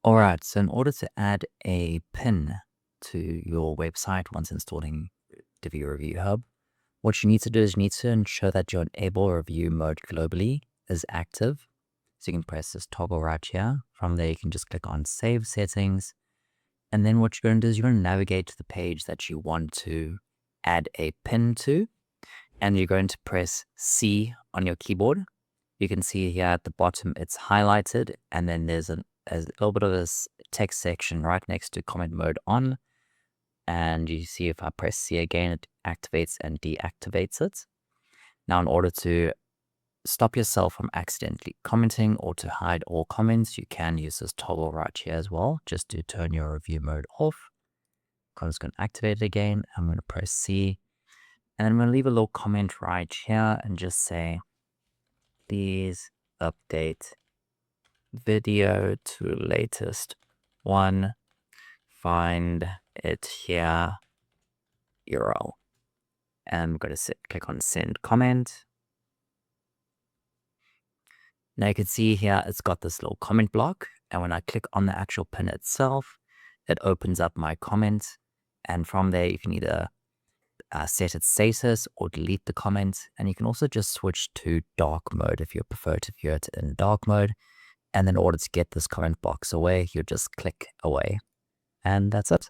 All right, so in order to add a pin to your website once installing Divi Review Hub, what you need to do is you need to ensure that your enable review mode globally is active. So you can press this toggle right here. From there, you can just click on Save Settings. And then what you're going to do is you're going to navigate to the page that you want to add a pin to. And you're going to press C on your keyboard. You can see here at the bottom, it's highlighted. And then there's a little bit of this text section right next to comment mode on. And you see if I press C again, it activates and deactivates it. Now, in order to stop yourself from accidentally commenting or to hide all comments, you can use this toggle right here as well, just to turn your review mode off. I'm just going to activate it again. I'm going to press C. And I'm going to leave a little comment right here and just say, please update video to latest one. Find it here, URL. And I'm going to click on send comment. Now you can see here, it's got this little comment block. And when I click on the actual pin itself, it opens up my comment. And from there, you can either set its status or delete the comment. And you can also just switch to dark mode if you prefer to view it in dark mode. And then in order to get this comment box away, you just click away. And that's it.